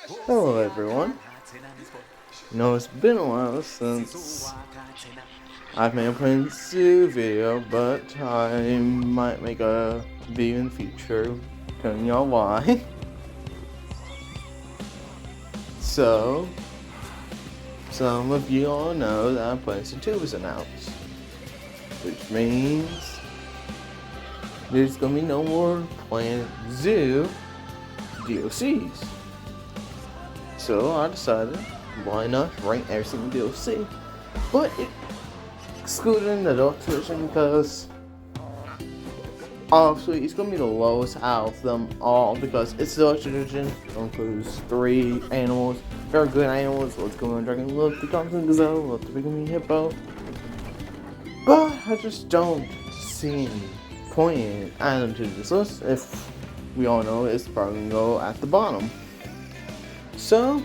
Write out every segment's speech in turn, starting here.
Hello everyone. It's been a while since I've made a Prince Zoo video, but I might make a video in the future telling y'all why. So, some of you all know that Prince Zoo 2 was announced, which means there's gonna be no more Planet Zoo DLCs. So I decided, why not rank every single DLC? But excluding the Deluxe Edition because obviously it's going to be the lowest out of them all because it's the Deluxe Edition. It includes 3 animals, very good animals. Let's go on Dragon, love the Thompson Gazelle, love the Pygmy Hippo. But I just don't see any point in adding to this list if we all know it's probably going to go at the bottom. So,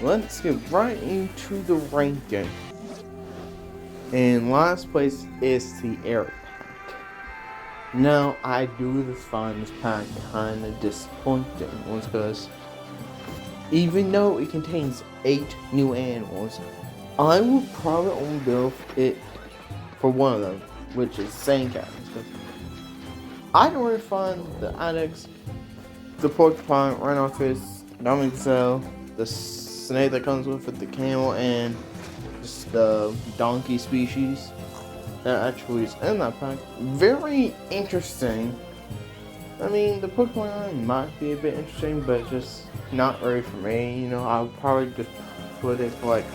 let's get right into the ranking. In last place is the Air Pack. Now, I do find this pack kind of disappointing, because even though it contains 8 new animals, I would probably only build it for one of them, which is Sandcats. I don't really find the Adex, the Porcupine, Rhinoceros, Dominic Gazelle, the snake that comes with it, the camel, and just the donkey species that actually is in that pack. Very interesting. I mean, the Pokemon might be a bit interesting, but just not really for me. I'll probably just put it for like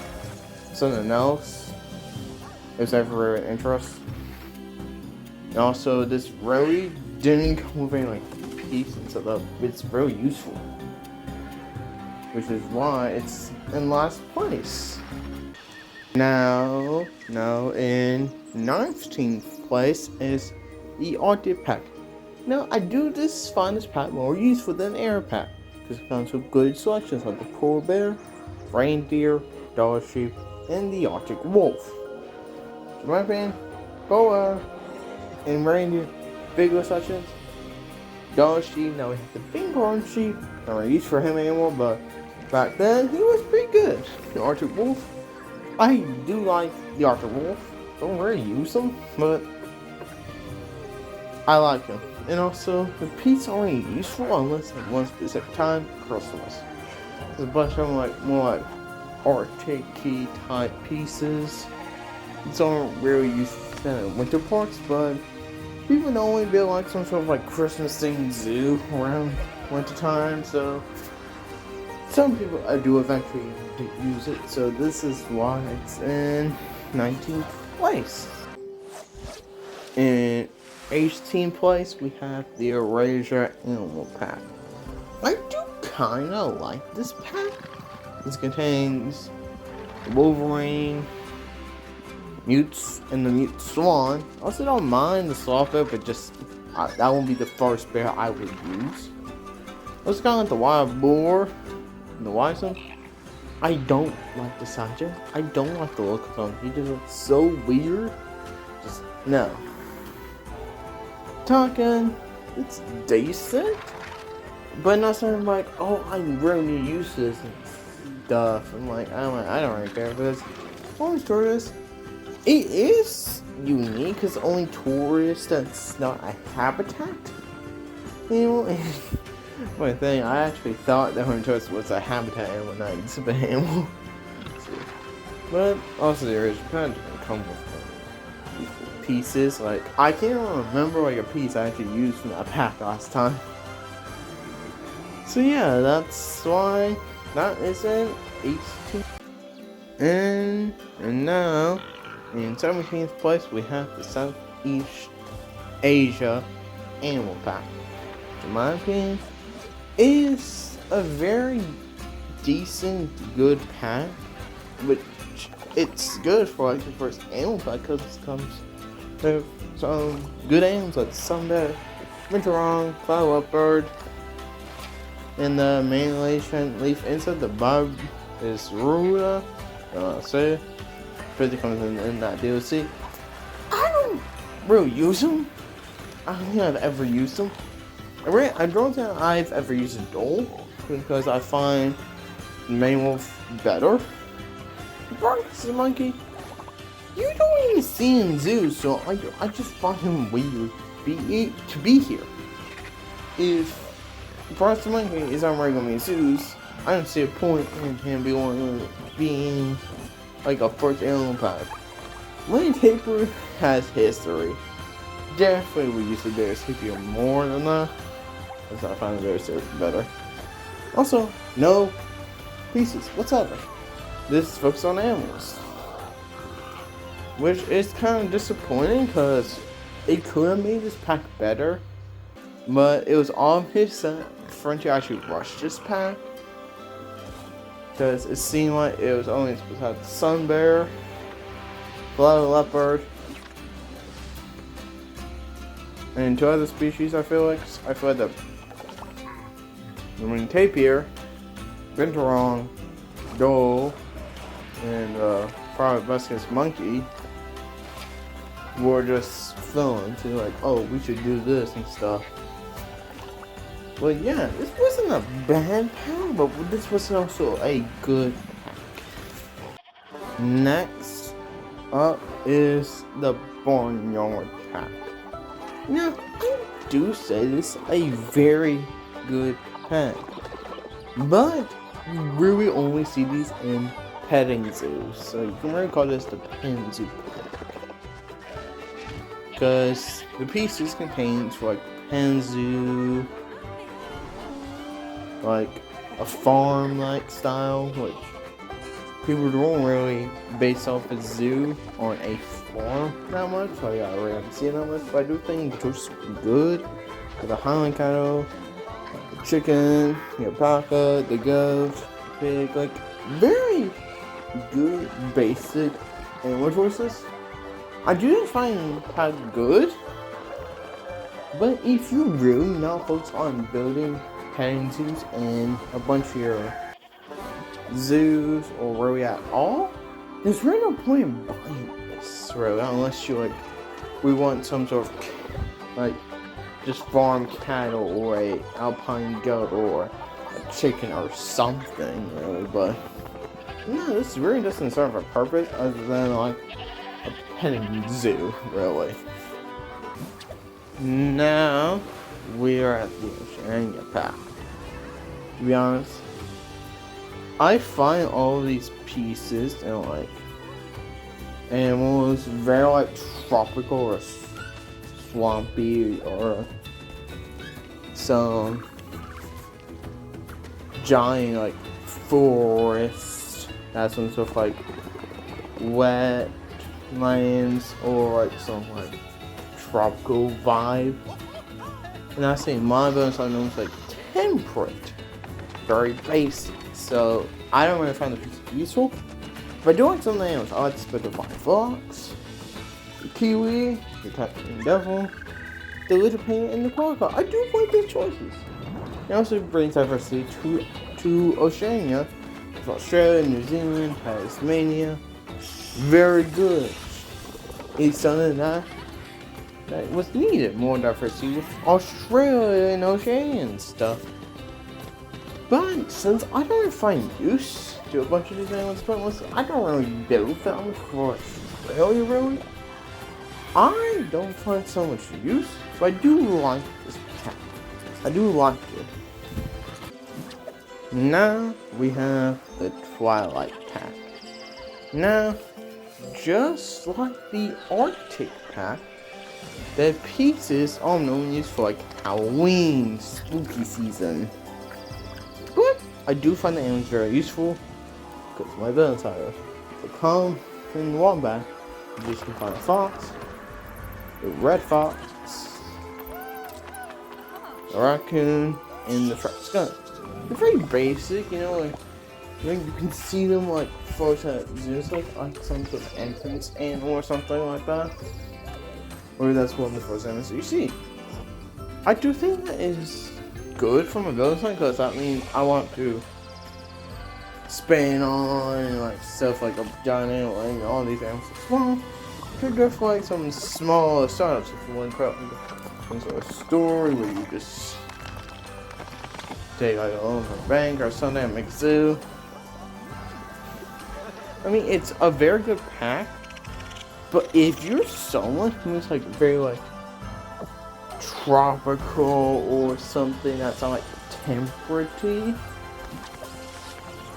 something else if it's ever of interest. And also, this really didn't come with any like pieces, so it's very useful, which is why it's in last place. Now in 19th place is the Arctic Pack. Now, I do find this pack more useful than Air Pack, because it comes with good selections like the Polar Bear, Reindeer, Dollar Sheep, and the Arctic Wolf. In my opinion, Boa and Reindeer, bigger selections. Dollar Sheep, now we have the Bighorn Sheep, not really used for him anymore, but back then, he was pretty good. The Arctic Wolf, I do like the Arctic Wolf. Don't really use him, but I like him. And also, the pieces aren't really useful unless at one specific time, Christmas. There's a bunch of them more like Arctic-y type pieces. These aren't really useful in winter parks, but people normally build like some sort of like Christmas themed zoo around winter time, so some people do eventually use it, so this is why it's in 19th place. In 18th place, we have the Erasure Animal Pack. I do kinda like this pack. This contains the Wolverine, Mutes, and the Mute Swan. I also don't mind the Sloth Bear, but just that won't be the first bear I would use. Let's go with the Wild Boar. The Wisdom. I don't like the Sancho. I don't like the look of him. He just looks so weird. Just no. Talking, it's decent, but not something like, oh, I really need to use this and stuff. I'm like, I don't really care for this. Only tourists. It is unique because only tourists that's not a habitat. My thing, I actually thought that Horntourist was a habitat animal, not an exhibit animal. But also there is kind of come with pieces. Like, I can't remember like a piece I actually used from that pack last time. So yeah, that's why that is in 18th. And now in 17th place we have the Southeast Asia Animal Pack. In my opinion, is a very decent, good pack, which it's good for like the first animal pack because it comes with some good animals like Sunday, Winterong, Cloud Leopard, and the main leaf inside the bug is Ruda. Say, pretty comes in that DLC. I don't really use them. I don't think I've ever used them. I don't think I've ever used a Dole. because I find Maine Wolf better. Bronx the monkey, you don't even see him in zoos, so I just find him weird to be here. If Bronx the monkey is on regular zoos, I don't see a point in him being like a first animal pack. Lenny Tapir has history. Definitely we used to dare Scipio more than that, because I find the bear series better. Also, no pieces whatsoever. This is focused on animals, which is kind of disappointing because it could have made this pack better, but it was obvious that Frontier actually rushed this pack because it seemed like it was only supposed to have the sun bear, black leopard, and 2 other species. I feel like the tapir, Binturong, Dole, and probably Buskin's monkey were just filling to like, oh, we should do this and stuff. But yeah, this wasn't a bad pack, but this was also a good pack. Next up is the Barnyard pack. Now, I do say this is a very good pack, but you really only see these in petting zoos, so you can really call this the pen zoo pack, because the pieces contain like pen zoo, like a farm-like style, like people don't really base off a zoo on a farm that much, so yeah, I really haven't seen that much, but I do think the choice is good. The Highland cattle, the chicken, the alpaca, the goat, the pig, like very good basic animal choices. I do find that good, but if you really not focus on building petting zoos and a bunch of your zoos or really at all, there's really no point in buying this really, unless you like we want some sort of like just farm cattle or a alpine goat or a chicken or something really. But no, this really doesn't serve a purpose other than like a petting zoo really. Now we are at the Oceania pack. To be honest, I find all these pieces and like animals very like tropical or swampy or some giant like forest has some sort of like wet lands or like some like tropical vibe. And I say my bonus I know it's like temperate, very basic. So I don't really find the piece useful. But I do like some animals. I like the speckled flying fox, the kiwi, the Tasmanian devil, the little penguin, and the crocodile. I do like these choices. It also brings diversity to Oceania, with Australia, New Zealand, Tasmania. Very good. It's something that was needed. More diversity with Australia and Oceania and stuff. But since I don't really find use to a bunch of these animals, I don't really build them for Australia really. I don't find so much use, but I do like this pack. I do like it. Now we have the Twilight pack. Now, just like the Arctic pack, the pieces are known used for like Halloween, spooky season. But I do find the animals very useful because my vampire. So come in the wombat, you just can find a fox, the red fox, the raccoon, and the striped skunk. They're very basic, you know, like you can see them like first at zoos, like some sort of entrance animal or something like that. Or that's one of the first animals you see. I do think that is good from a building side because that means I want to spin on and like stuff like a giant animal and all these animals are small. They're just like some small startups if you want to put some sort of story where you just take like a loan from a bank or something and make a zoo. I mean, it's a very good pack, but if you're someone who's like very like tropical or something that's not like temperate-y,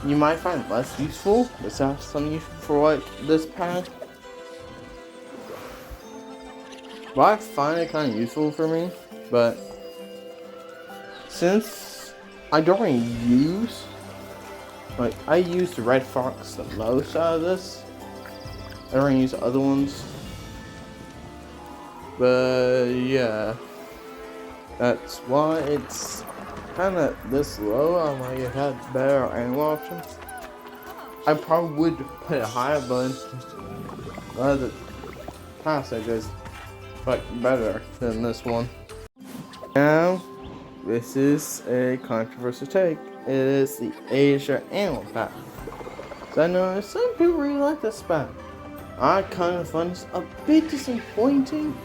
you might find it less useful. But that's something useful for like this pack. But I find it kind of useful for me. But since I don't really use, like, I use the Red Fox the most out of this. I don't really use the other ones. But yeah, that's why it's kind of this low. I might have had better animal options. I probably would put it higher, but the passage is like better than this one. Now, this is a controversial take. It is the Asia Animal Pack. So I know some people really like this pack. I kind of find this a bit disappointing,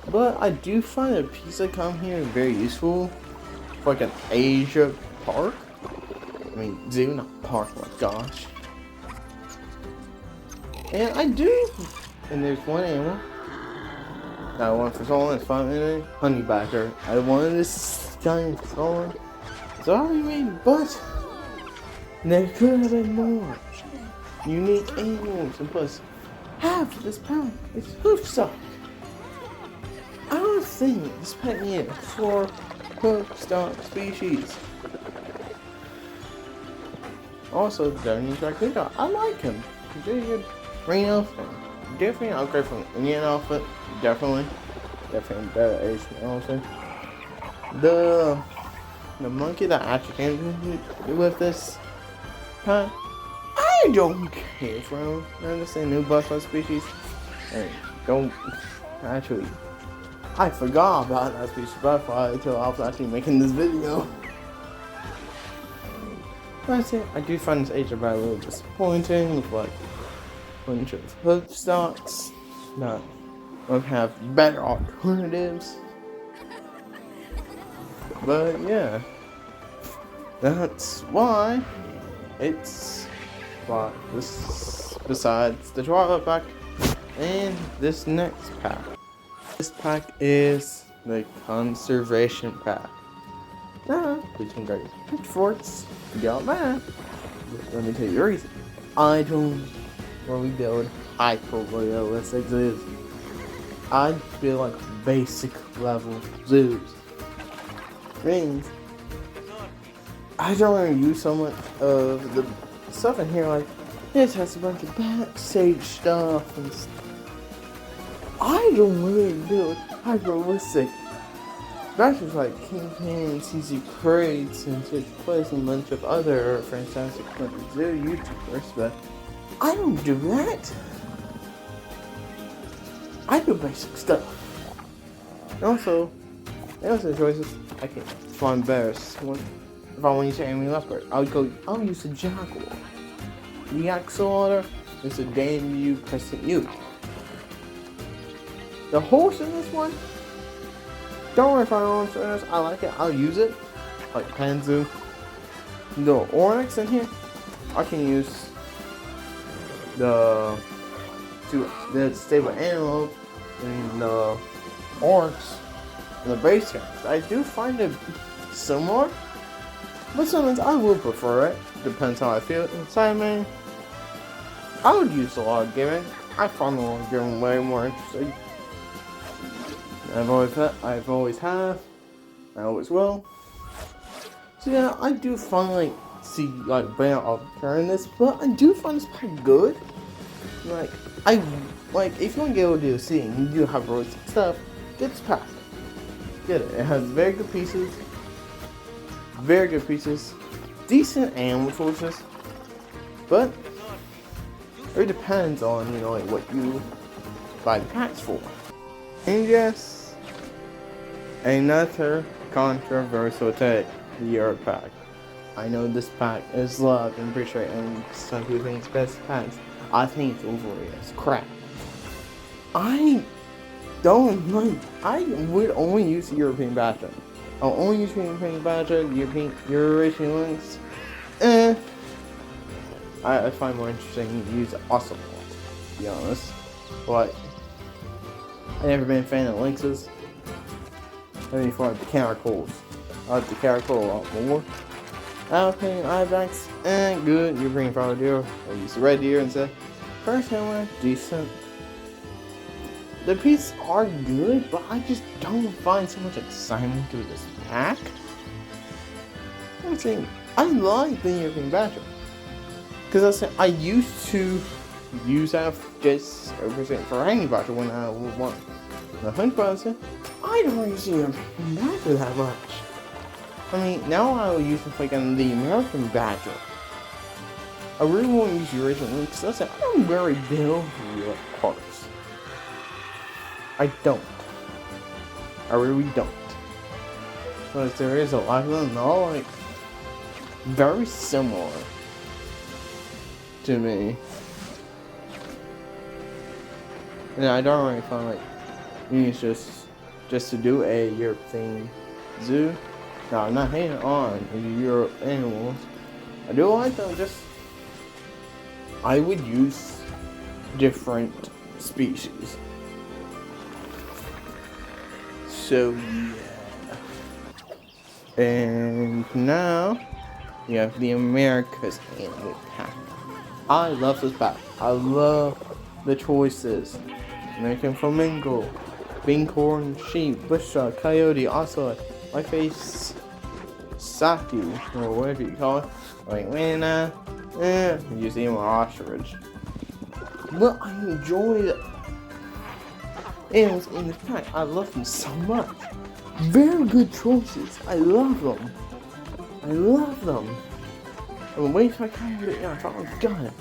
but I do find the pieces that come here very useful for like an Asia park. I mean, zoo, not park, my gosh. And I do, and there's one animal that I want for so long, it's finally Honeybacker. I wanted this guy for so long. It's already made, but there could have been more unique animals, and plus, half of this pack is Hoofstock. I don't think this pack needs 4 Hoofstock species. Also, Dungeon Dragon, I like him. He's very good. Green Elf, definitely an upgrade from Indian outfit. Definitely better Asian also. The monkey that actually came with this pack, I don't care for him. I'm just saying new butterfly species. And don't actually, I forgot about that species of butterfly until I was actually making this video. That's it. I do find this Asia pack a little disappointing with like a bunch of Hoofstocks that will have better alternatives. But yeah, that's why it's what this, besides the Twilight pack and this next pack. This pack is the Conservation pack. Now, between great pitchforks, got mad. Let me tell you the reason. I don't really build hyper realistic zoos. I build like basic level zoos. Means I don't really use so much of the stuff in here. Like this has a bunch of backstage stuff and I don't really build hyper realistic. That's just like Kingpin, CZ Crates, and Switch Place, and a bunch of other fantastic zoo YouTubers, but I don't do that. I do basic stuff. And also choices, I can find better. If I want to use an Amy Leopard, I'll use the Jaguar. The Axolotl is a Danube Crescent U. The horse in this one, don't worry if I don't understand this, I like it, I'll use it. Like Panzu. The Oryx in here, I can use the stable antelope and the Oryx and the base camps. I do find it similar, but sometimes I would prefer it. Depends how I feel inside me. I would use the log giving. I find the log giving way more interesting. I've always have, I always will. So yeah, I do find being able to turn this, but I do find this pack good. If you want to get able to do a scene, you do have realistic stuff, get this pack. Get it. It has very good pieces, decent animal choices, but it depends on what you buy the packs for. And yes, another controversial take, the Europe pack. I know this pack is loved and appreciated, and some people think it's best packs. I think it's overrated as crap. I would only use the European bathroom. I'll only use Pink Badger, Eurasian Lynx. I find more interesting to use Ocelot, to be honest. But I've never been a fan of Lynxes. I mean, for the Caracals. I like the Caracal a lot more. Alpine, Ibex, good. You're bringing Fire Deer. I use the Red Deer instead. First Hammer, decent. The pieces are good, but I just don't find so much excitement to this pack. I'm saying, I like the European Badger. Because I used to use that just for Hanging Badger when I would want the Hunt Badger. I don't really see European Badger that much. I mean, now I will use it like on the American Badger. I really won't use Eurasian Lynx because I don't very build real parts. I don't. I really don't. Because there is a lot of them, all like very similar to me. And I don't really find like it's just to do a European zoo. No, I'm not hating on the Europe animals. I do like them, just I would use different species. So yeah. And now we have the America's Animal Pack. I love this pack. I love the choices. American Flamingo, Bighorn Sheep, Bushshark, Coyote, Ocelot, Whiteface Saki, or whatever you call it. Like Lana, Museum of Ostrich. But I enjoy the animals in this pack. I love them so much. Very good choices. I love them. I love them. I'm waiting for my camera to get I finally got it.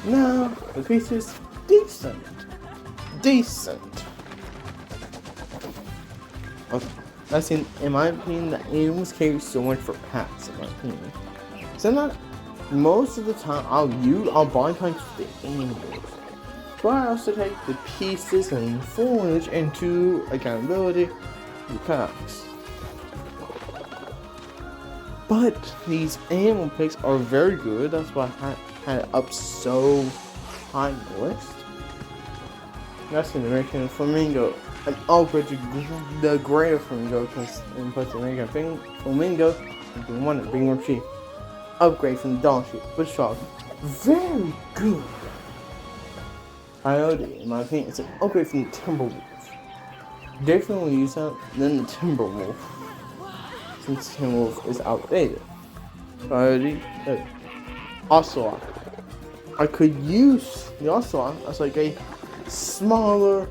Now, the piece is decent. Decent. Okay. That's in my opinion, the animals carry so much for packs, in my opinion. So not most of the time I'll buy packs for the animals. But I also take the pieces and foliage into accountability the packs. But these animal picks are very good. That's why I had it up so high on the list. That's an American Flamingo. An upgrade to the greater Flamingo because in place of American Flamingo, you can want it, Bighorn Sheep. Upgrade from the Dog Sheep, Bushshark. Very good. Coyote, in my opinion, it's an upgrade from the Timberwolf. Definitely use that than the Timberwolf, since Timberwolf is outdated. Coyote, Ocelot. I could use the Ocelot as like a smaller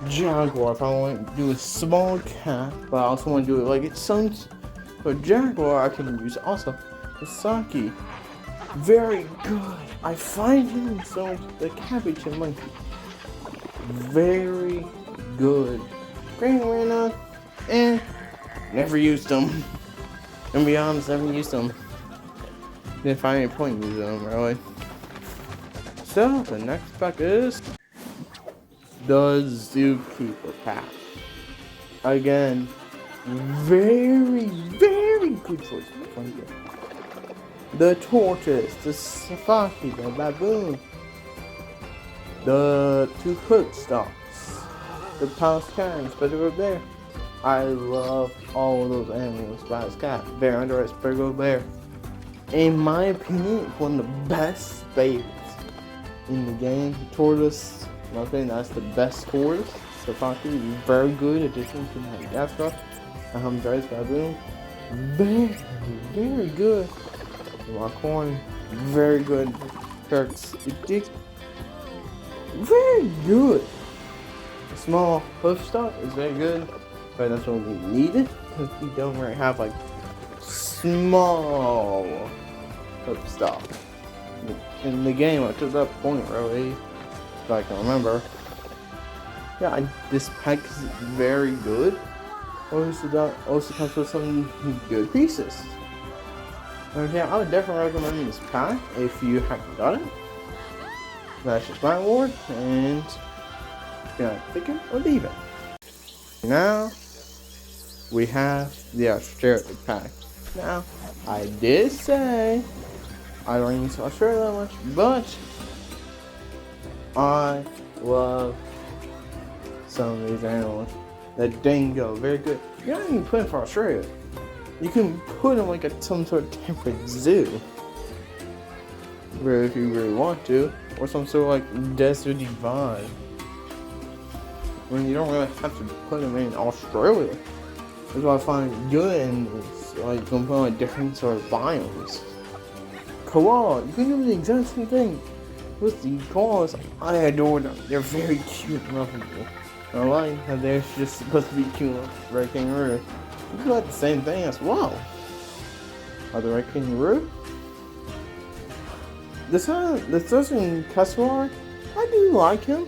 Jaguar if I want to do a small cat, but I also want to do it like it's some. For Jaguar, I can use also Saki. Very good. I find him so much the Cabbage and Monkey. Very good. Green Rhino, never used them. And be honest, never used them. Didn't find any point in using them really. So the next pack is the Zookeeper pack. Again, very good choice. The Tortoise, the Safari, the Baboon, the two Hookstocks, the Palascan, Spider Bear. I love all of those animals. Palascan, Bear Under Spider Bear. In my opinion, one of the best favorites in the game. Tortoise, in my opinion, that's the best tortoise. Safari is very good addition to Madagascar. Andre's Baboon, very good. Rockhorn, very good. Turks, very good. Small Hoofstock is very good, but that's what we needed because we don't really have like small Hoofstock in the game. I took that point really, if I can remember. Yeah, this pack is very good. Also comes with some good pieces. Okay, I would definitely recommend this pack if you haven't got it. That's just my award, and you know, take it or leave it. Now, we have the Australia pack. Now, I did say I don't use Australia that much, but I love some of these animals. The dingo, very good. You don't even put it for Australia. You can put them like at some sort of temperate zoo, if you really want to, or some sort of like desert vibe. When you don't really have to put them in Australia. That's what I find good in this, like completely different sort of biomes. Koala, you can do the exact same thing with the koalas. I adore them. They're very cute and lovable. I like how they're just supposed to be cute like red kangaroo. You can like the same thing as well. Are the red kangaroo? The Thurston Castor, I do like him.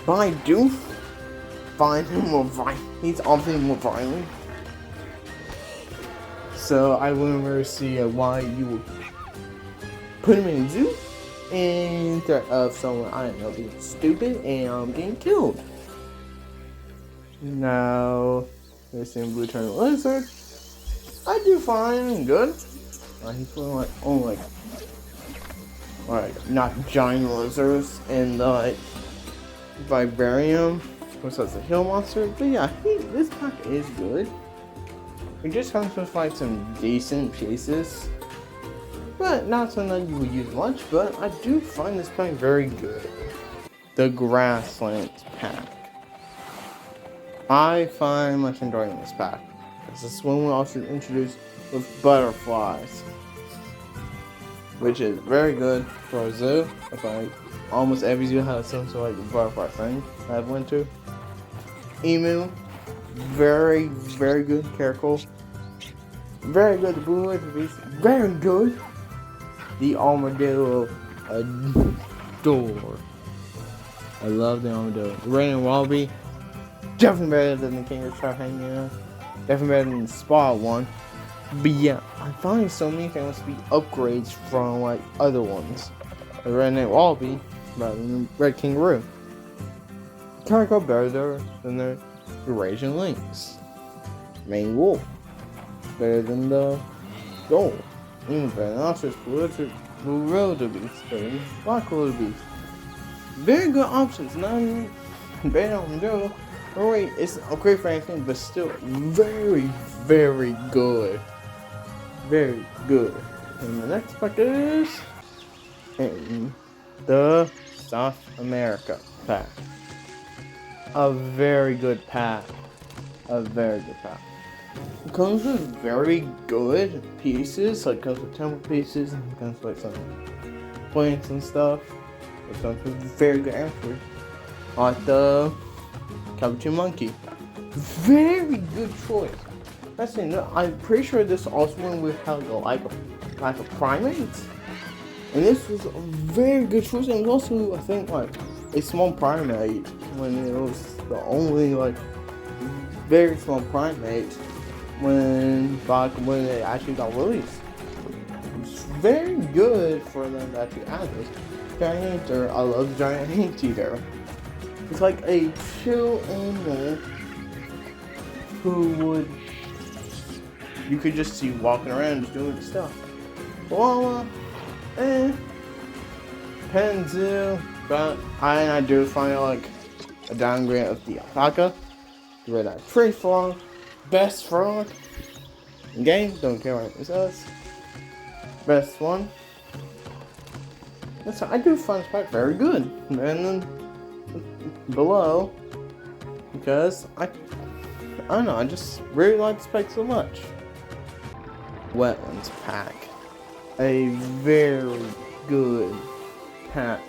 But I do find him more violent. He's obviously more violent. So I wouldn't really see why you would put him in a zoo in threat of someone, I don't know, being stupid and getting killed. Now, there's some blue turtle lizard. I do find him good. He's only like not giant lizards and like vibarium, which is a hill monster. But yeah, this pack is good. It just comes with like some decent pieces, but not something that you would use much. But I do find this pack very good. The Grasslands pack. I find much enjoying this pack. This is one we also introduced with butterflies, which is very good for a zoo. If almost every zoo has some sort of like butterfly thing I've went to. Emu, very, very good. Caracal, very good. The blue oyster beast, very good. The armadillo, adore. I love the armadillo. The Raining Wallaby, definitely better than the Kangaroo Trap Hanging. Definitely better than the Spa one. But yeah, I find so many things to be upgrades from like other ones. The Red-necked Wallaby rather than Red Kangaroo. Caracal better than the Eurasian Lynx. Maned Wolf better than the Gold. Even better than Ostrich Blue Wildebeest. Better than Black Wildebeest. Very good options. Not even better than Joe. Oh wait, it's a upgrade for anything, but still very, very good. Very good. And the next pack is in the South America pack. A very good pack. A very good pack. It comes with very good pieces, like it comes with temple pieces, and it comes with like some plants and stuff. It comes with very good answers. Like the Capuchin Monkey. Very good choice. That's it. I'm pretty sure this also one we held like a primate. And this was a very good choice, and it was also, I think, like a small primate when it was the only like very small primate when they actually got released. It's very good for them to actually add this. Giant Eater, I love the Giant Eater. It's like a chill animal who you could just see walking around just doing stuff. Koala, Penzu, but I do find it like a downgrade of the alpaca. The red-eyed tree frog, best frog in game, don't care what it says. Best one. I do find this pack very good. And then below, because I don't know, I just really like this pack so much. Wetlands pack. A very good pack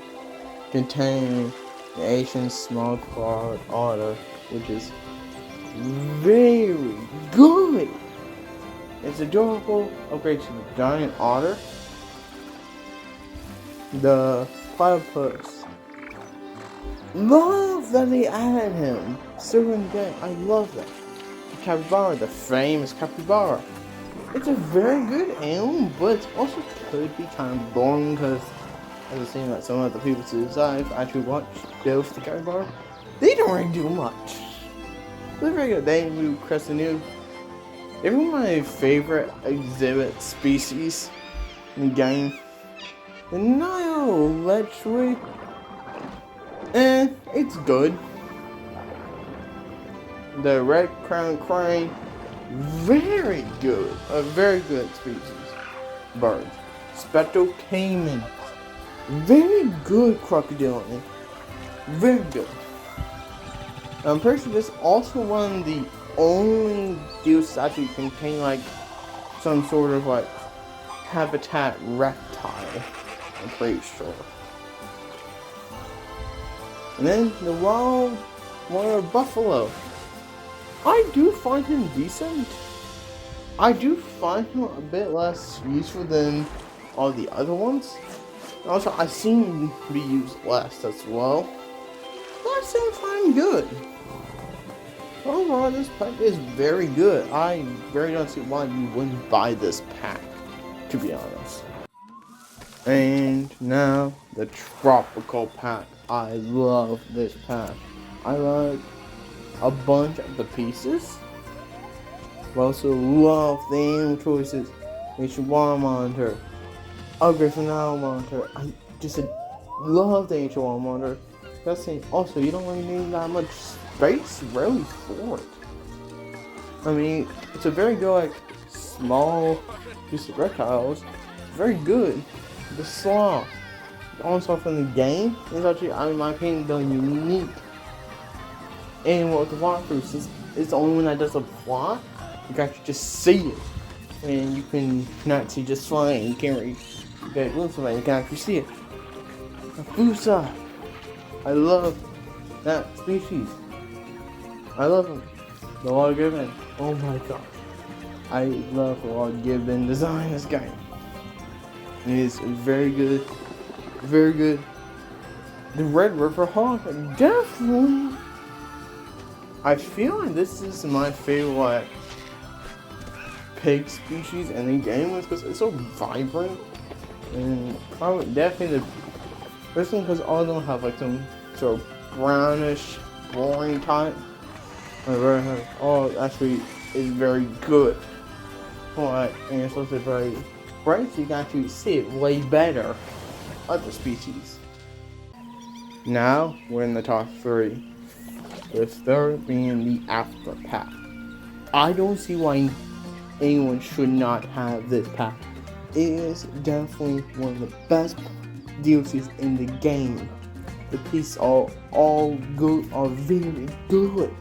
containing the Asian small-clawed otter, which is very good. It's adorable. Upgrade to the giant otter. The platypus. Love that they added him. Still in the game. I love that. The capybara, the famous capybara. It's a very good animal, but it also could be kind of boring because as I've seen like some of the people's I've actually watched deal with the capybara. They don't really do much. They're very good. They include Crescent New. They're one of my favorite exhibit species in the game. The Nile Lechwe. It's good. The Red Crown Crane. Very good. A very good species. Bird. Spectral Cayman. Very good crocodile. Very good. I'm pretty sure this is also one of the only deals that actually contain like some sort of like habitat reptile. I'm pretty sure. And then the wild water buffalo. I do find him decent. I do find him a bit less useful than all the other ones. Also, I've seen him be used less as well. But I still find him good. Overall, this pack is very good. I very don't see why you wouldn't buy this pack, to be honest. And now, the tropical pack. I love this pack. I like a bunch of the pieces. I also love the animal choices. Ancient Water Monitor, Upgrade from Nile Monitor. I just love the Ancient Water Monitor. That's saying also you don't really need that much space really for it. I mean, it's a very good like small piece of reptiles. It's very good. The sloth, also from the game, is actually, in my opinion, the unique animal with the walkthroughs. It's the only one that does a plot. You can actually just see it, and you can not see just flying. You can't really get it loose, but you can actually see it. The Fusa, I love that species. I love him. The Log Gibbon. Oh my gosh, I love the Log Gibbon design. This guy. It is very good. Very good. The Red River Hawk, definitely. I feel like this is my favorite pig species in the game because it's so vibrant. And I would definitely the first one because all of them have like some sort of brownish, boring type. Actually is very good. But and it's also very bright, so you can actually see it way better. Other species. Now we're in the top 3. The third being the After Pack. I don't see why anyone should not have this pack. It is definitely one of the best DLCs in the game. The pieces are all good, are very good.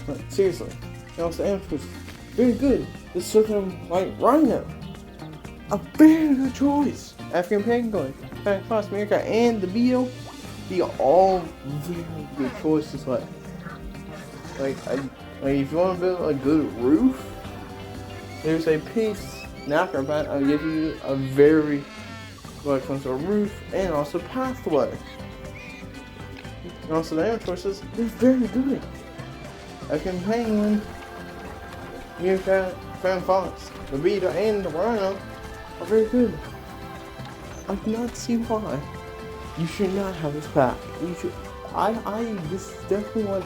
But seriously, and also Amphibs, very good. The Circum White Rhino, a very good choice. African Penguin, Cross America, and the Beetle, they are all very good choices. Like if you want to build a good roof, there's a piece. After that, I'll give you a very good sort of roof and also pathway. And also the other choices, they're very good. African Penguin, Meerkat, Fan Fox, the Beetle, and the Rhino are very good. I do not see why you should not have this pack. You should. This is definitely what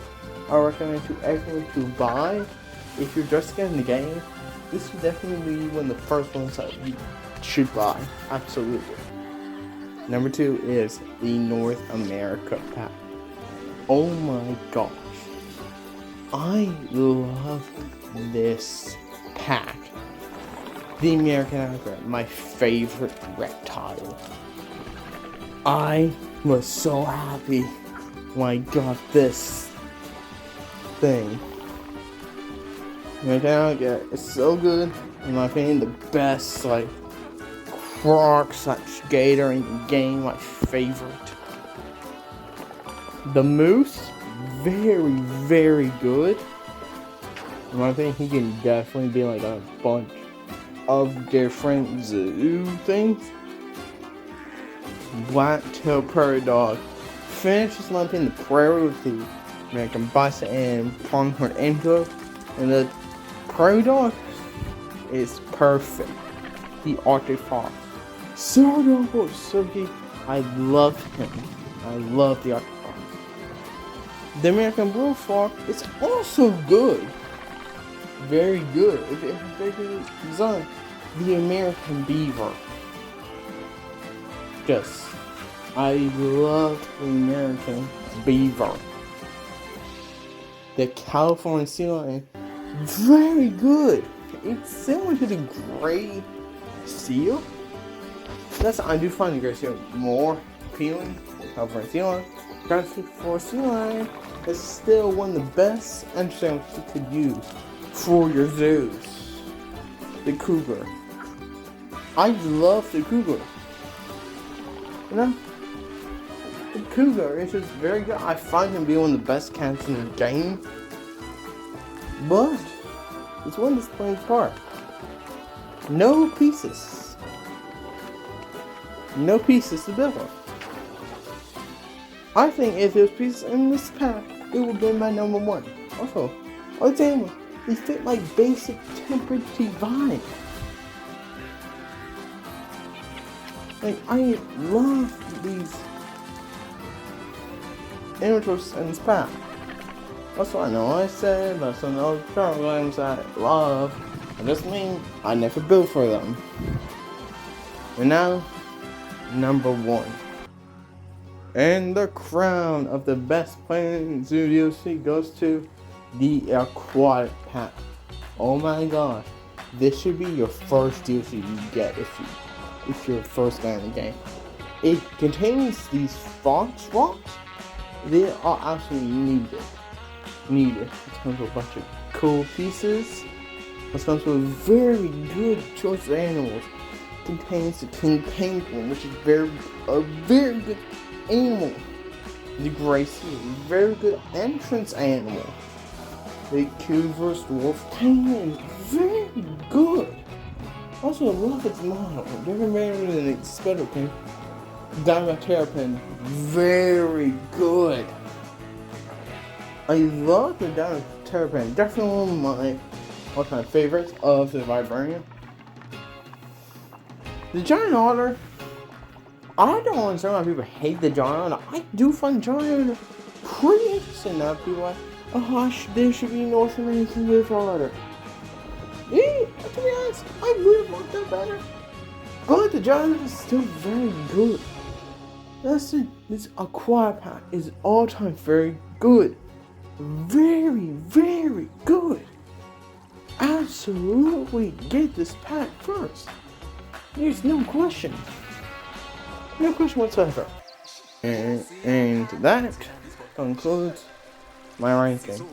I recommend to everyone to buy. If you're just getting the game, this should definitely be one of the first ones that you should buy. Absolutely. Number 2 is the North America pack. Oh my gosh, I love this pack. The American Alligator, my favorite reptile. I was so happy when I got this thing. American Alligator is so good. In my opinion, the best like croc/gator in the game. My favorite. The moose, very, very good. In my opinion, he can definitely be like a bunch of different zoo things. Black-tailed prairie dog finishes my opinion the prairie with the American bison and pronghorn antelope, and the prairie dog is perfect. The Arctic fox, so cute. I love him. I love the Arctic fox. The American Bullfrog is also good. Very good. If it has very good design. The American Beaver. Yes. I love the American Beaver. The California Sea Lion. Very good. It's similar to the Gray Seal. I do find the Gray Seal more appealing. California Sea Lion. California Sea Lion is still one of the best animals you could use for your zoos. The cougar. I love the cougar. You know? The cougar is just very good. I find him to be one of the best cats in the game. But it's one that's playing part. No pieces. No pieces to build on. I think if there's pieces in this pack, it would be my number one. Also, I'd say they fit my basic temperature vibe. Like, I love these animals in this pack. That's what I know I said, but some other programs I love. It doesn't mean I never built for them. And now, number one. And the crown of the best Planet Zoo DLC goes to the Aquatic Pack. Oh my god. This should be your first DLC you get if you're first guy in the game. It contains these fox rocks. They are absolutely needed. It comes with a bunch of cool pieces. It comes with a very good choice of animals. It contains the king penguin, which is a very good animal. The Gray Seal, very good entrance animal. The Cougar's Dwarf Penguin, very good. Also, I love its model. Very better than its Spider Pin. Diamond Terrapin, very good. I love the Diamond Terrapin. Definitely one of my all-time favorites of the Vibranium. The Giant Otter. I don't understand why people hate the Giant Otter. I do find Giant Otter pretty interesting now. People are like, oh, there should be North American River Otter. Yeah, to be honest, I really want that better. But the Giant Otter is still very good. This Aquatic Pack is all-time very good. Very, very good. Absolutely get this pack first. There's no question. No question whatsoever. And that concludes my ranking.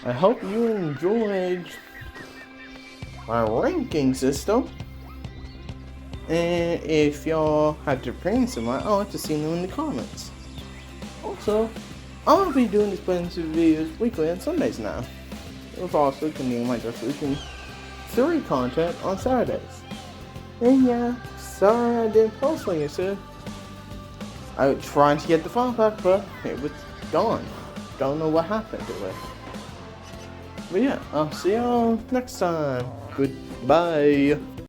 I hope you enjoyed my ranking system. And if y'all have your opinions on mine, I'd like to see them in the comments. Also, I'll be doing these Planet Zoo videos weekly on Sundays now. With also continuing my Resolution 3 content on Saturdays. And yeah, sorry I didn't post like I said. I was trying to get the file back, but it was gone. Don't know what happened to it. But yeah, I'll see y'all next time. Goodbye.